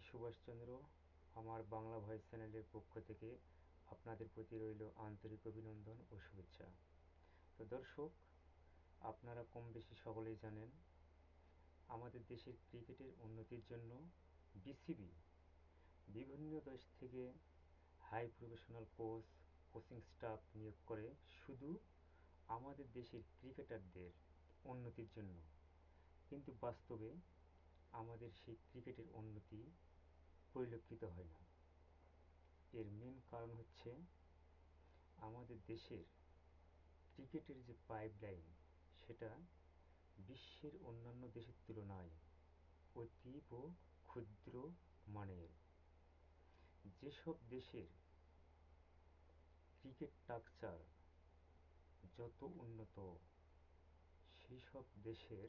সুভাষচন্দ্র। আমার বাংলা ভয়েস চ্যানেলের পক্ষ থেকে আপনাদের প্রতি রইল আন্তরিক অভিনন্দন ও শুভেচ্ছা। তো দর্শক, আপনারা কম বেশি সকলেই জানেন আমাদের দেশের ক্রিকেটের উন্নতির জন্য বিসিবি বিভিন্ন দেশ থেকে হাই প্রফেশনাল কোচিং স্টাফ নিয়োগ করে শুধু আমাদের দেশের ক্রিকেটারদের উন্নতির জন্য। কিন্তু বাস্তবে আমাদের সেই ক্রিকেটের উন্নতি পরিলক্ষিত হয় না। এর মেন কারণ হচ্ছে আমাদের দেশের ক্রিকেটের যে পাইপলাইন, সেটা বিশ্বের অন্যান্য দেশের তুলনায় অতীব ক্ষুদ্র মানের। যেসব দেশের ক্রিকেট স্ট্রাকচার যত উন্নত, সেই সব দেশের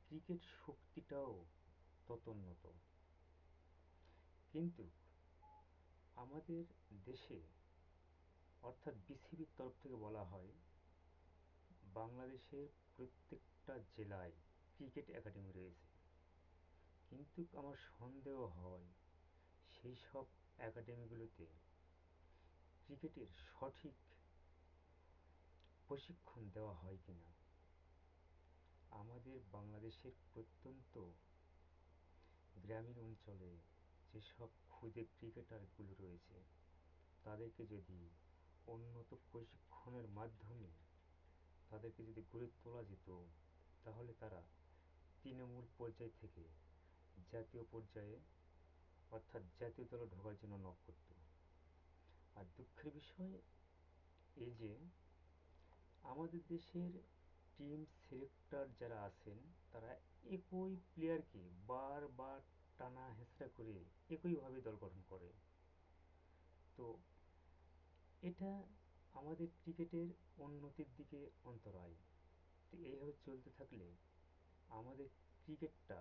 ক্রিকেট শক্তিটাও তত উন্নত। কিন্তু আমাদের দেশে, অর্থাৎ বিসিবির তরফ থেকে বলা হয় বাংলাদেশের প্রত্যেকটা জেলায় ক্রিকেট একাডেমি রয়েছে। কিন্তু আমার সন্দেহ হয় সেই সব একাডেমিগুলোতে ক্রিকেটের সঠিক প্রশিক্ষণ দেওয়া হয় কিনা। আমাদের বাংলাদেশের প্রত্যন্ত গ্রামীণ অঞ্চলে যেসব ক্ষুদে ক্রিকেটারগুলো রয়েছে, তাদেরকে যদি উন্নত প্রশিক্ষণের মাধ্যমে তাদেরকে যদি গড়ে তোলা যেত, তাহলে তারা তৃণমূল পর্যায় থেকে জাতীয় পর্যায়ে, অর্থাৎ জাতীয় দলে ঢোকার জন্য নক করত। আর দুঃখের বিষয় এই যে আমাদের দেশের টিম সিলেক্টর যারা আছেন, তারা একই প্লেয়ারকে বারবার টানা হেঁচড়া করে একইভাবে দল গঠন করে। তো এটা আমাদের ক্রিকেটের উন্নতির দিকে অন্তরায়। তো এইভাবে চলতে থাকলে আমাদের ক্রিকেটটা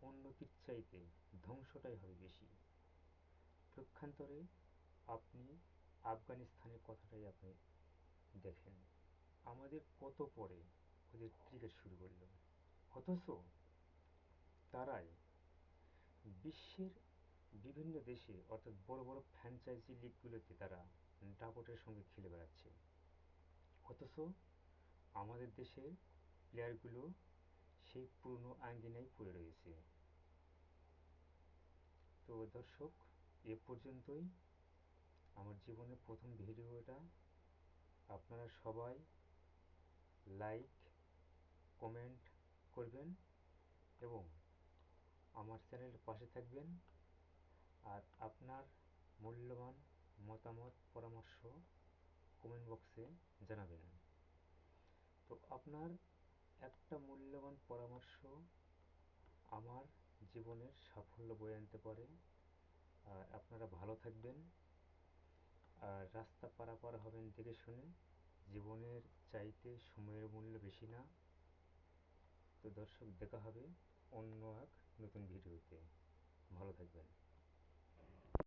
উন্নতির চাইতে ধ্বংসটাই হবে বেশি। পক্ষান্তরে আপনি আফগানিস্তানের কথাটাই আপনি দেখেন, আমাদের কত পরে ওদের ক্রিকেট শুরু করলো, অথচ তারাই বিশ্বের বিভিন্ন দেশে, অর্থাৎ বড় বড় ফ্র্যাঞ্চাইজি লিগগুলোতে তারা দাপটের সঙ্গে খেলে বেড়াচ্ছে। অথচ আমাদের দেশের প্লেয়ারগুলো সেই পুরনো আঙ্গিনায় পড়ে রয়েছে। তো দর্শক, এ পর্যন্তই আমার জীবনের প্রথম ভিডিওটা। আপনারা সবাই লাইক, কমেন্ট করবেন এবং আমার চ্যানেলের পাশে থাকবেন। আর আপনার মূল্যবান মতামত, পরামর্শ কমেন্ট বক্সে জানাবেন। তো আপনার একটা মূল্যবান পরামর্শ আমার জীবনের সাফল্য বয়ে আনতে পারে। আর আপনারা ভালো থাকবেন, আর রাস্তা পারাপার হবেন দেখে শুনে। জীবনের চাইতে সময়ের মূল্য বেশি না। তো দর্শক, দেখা হবে অন্য এক নতুন ভিডিওতে। ভালো থাকবেন।